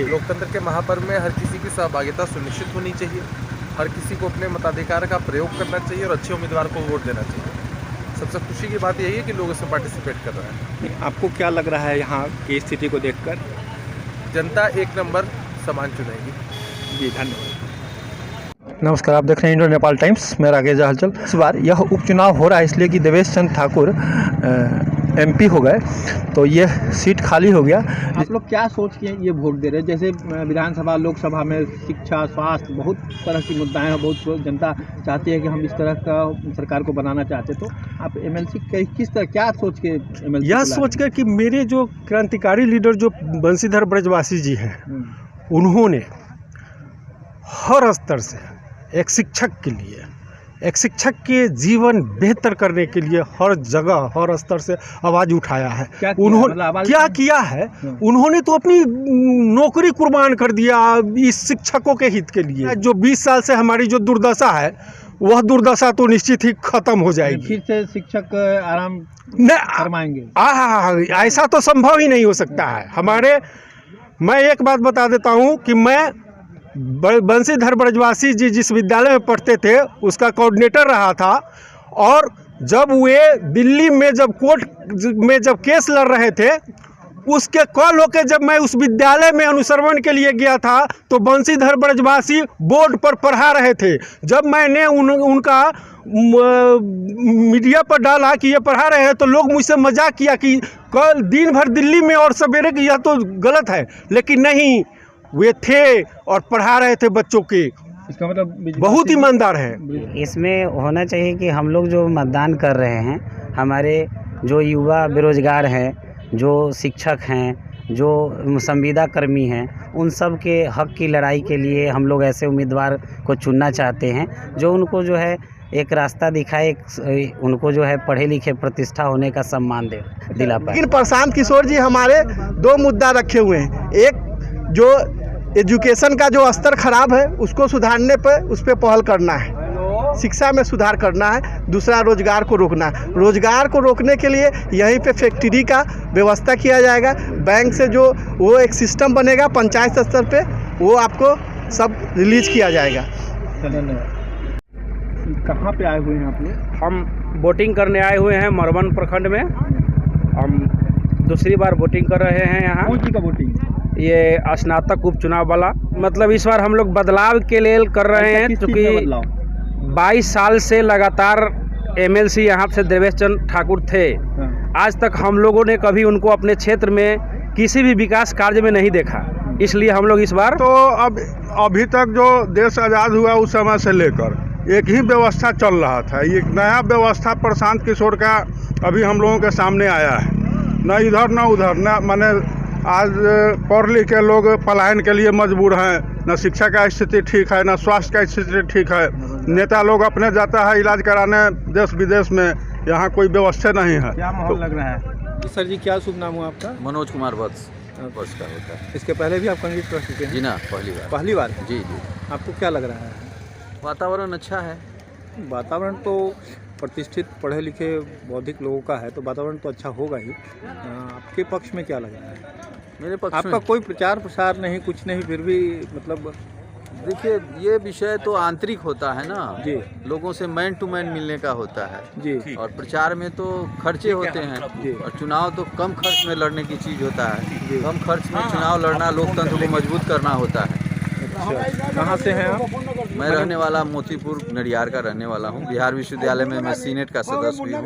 लोकतंत्र के महापर्व में हर किसी की सहभागिता सुनिश्चित होनी चाहिए, हर किसी को अपने मताधिकार का प्रयोग करना चाहिए और अच्छे उम्मीदवार को वोट देना चाहिए। सबसे खुशी की बात यही है कि लोग इसमें पार्टिसिपेट कर रहे हैं। आपको क्या लग रहा है यहाँ की स्थिति को देखकर? जनता एक नंबर समान चुनेगी। जी, धन्यवाद। नमस्कार, आप देख रहे हैं इंडो नेपाल टाइम्स। मैं राकेश हलचल। इस बार यह उपचुनाव हो रहा है इसलिए कि देवेश चंद ठाकुर एमपी हो गए, तो यह सीट खाली हो गया। आप लोग क्या सोच के ये वोट दे रहे हैं? जैसे विधानसभा, लोकसभा में शिक्षा, स्वास्थ्य, बहुत तरह की मुद्दाएं हैं, बहुत जनता चाहती है कि हम इस तरह का सरकार को बनाना चाहते, तो आप एमएलसी किस तरह क्या सोच के एमएलसी? यह सोच कर कि मेरे जो क्रांतिकारी लीडर जो बंशीधर ब्रजवासी जी हैं, उन्होंने हर स्तर से एक शिक्षक के लिए, एक शिक्षक के जीवन बेहतर करने के लिए हर जगह हर स्तर से आवाज़ उठाया है। उन्होंने क्या किया है? उन्होंने तो अपनी नौकरी कुर्बान कर दिया इस शिक्षकों के हित के लिए। जो 20 साल से हमारी जो दुर्दशा है, वह दुर्दशा तो निश्चित ही खत्म हो जाएगी। फिर से शिक्षक आराम फरमाएंगे? ऐसा तो संभव ही नहीं हो सकता है। मैं एक बात बता देता हूँ कि मैं बंशीधर ब्रजवासी जी जिस विद्यालय में पढ़ते थे उसका कोऑर्डिनेटर रहा था, और जब वे दिल्ली में जब कोर्ट में जब केस लड़ रहे थे, उसके कॉल होकर जब मैं उस विद्यालय में अनुश्रवण के लिए गया था तो बंशीधर ब्रजवासी बोर्ड पर पढ़ा रहे थे। जब मैंने उनका मीडिया पर डाला कि ये पढ़ा रहे हैं, तो लोग मुझसे मजाक किया कि कल दिन भर दिल्ली में और सवेरे की, यह तो गलत है। लेकिन नहीं, वे थे और पढ़ा रहे थे बच्चों के। इसका मतलब बहुत ईमानदार है। इसमें होना चाहिए कि हम लोग जो मतदान कर रहे हैं, हमारे जो युवा बेरोजगार हैं, जो शिक्षक हैं, जो संविदा कर्मी हैं, उन सब के हक की लड़ाई के लिए हम लोग ऐसे उम्मीदवार को चुनना चाहते हैं जो उनको जो है एक रास्ता दिखाए, उनको जो है पढ़े लिखे प्रतिष्ठा होने का सम्मान दिला पाए। लेकिन प्रशांत किशोर जी हमारे दो मुद्दा रखे हुए हैं। एक जो एजुकेशन का जो स्तर खराब है उसको सुधारने पर उस पर पहल करना है, शिक्षा में सुधार करना है। दूसरा रोजगार को रोकना है। रोजगार को रोकने के लिए यहीं पे फैक्ट्री का व्यवस्था किया जाएगा। बैंक से जो वो एक सिस्टम बनेगा पंचायत स्तर पे, वो आपको सब रिलीज किया जाएगा। कहाँ पे आए हुए हैं आप लोग? हम वोटिंग करने आए हुए हैं मरवन प्रखंड में। हम दूसरी बार वोटिंग कर रहे हैं यहाँ। कौन सी का वोटिंग? ये स्नातक उपचुनाव वाला। मतलब इस बार हम लोग बदलाव के लिए कर रहे हैं, क्योंकि 22 साल से लगातार एमएलसी यहाँ से देवेश चंद ठाकुर थे। आज तक हम लोगों ने कभी उनको अपने क्षेत्र में किसी भी विकास कार्य में नहीं देखा, इसलिए हम लोग इस बार तो अब अभी तक जो देश आज़ाद हुआ उस समय से लेकर एक ही व्यवस्था चल रहा था। ये नया व्यवस्था प्रशांत किशोर का अभी हम लोगों के सामने आया है। न इधर न उधर, न माने आज पढ़ लिख के लोग पलायन के लिए मजबूर हैं। न शिक्षा का स्थिति ठीक है, न स्वास्थ्य का स्थिति ठीक है। नेता लोग अपने जाता है इलाज कराने देश विदेश में, यहाँ कोई व्यवस्था नहीं है। क्या माहौल लग रहा है? सर जी, क्या शुभ नाम हुआ आपका? मनोज कुमार वत्स वर्ष का होता है। इसके पहले भी आप कैंडिडेट रह चुके हैं? जी ना, पहली बार। पहली बार? जी जी। आपको क्या लग रहा है? वातावरण अच्छा है। वातावरण तो प्रतिष्ठित पढ़े लिखे बौद्धिक लोगों का है, तो वातावरण तो अच्छा होगा ही। आपके पक्ष में क्या लग रहा है? मेरे पक्ष आपका में कोई प्रचार प्रसार नहीं, कुछ नहीं, फिर भी मतलब देखिए, ये विषय तो आंतरिक होता है ना जी। लोगों से मैन टू मैन मिलने का होता है जी। और प्रचार में तो खर्चे होते हैं जी। और चुनाव तो कम खर्च में लड़ने की चीज़ होता है। कम खर्च में चुनाव लड़ना लोकतंत्र को मजबूत करना होता है। कहाँ से हैं आप? मैं रहने वाला मोतीपुर नडियार का रहने वाला हूँ। बिहार विश्वविद्यालय में मैं सीनेट का सदस्य भी हूँ।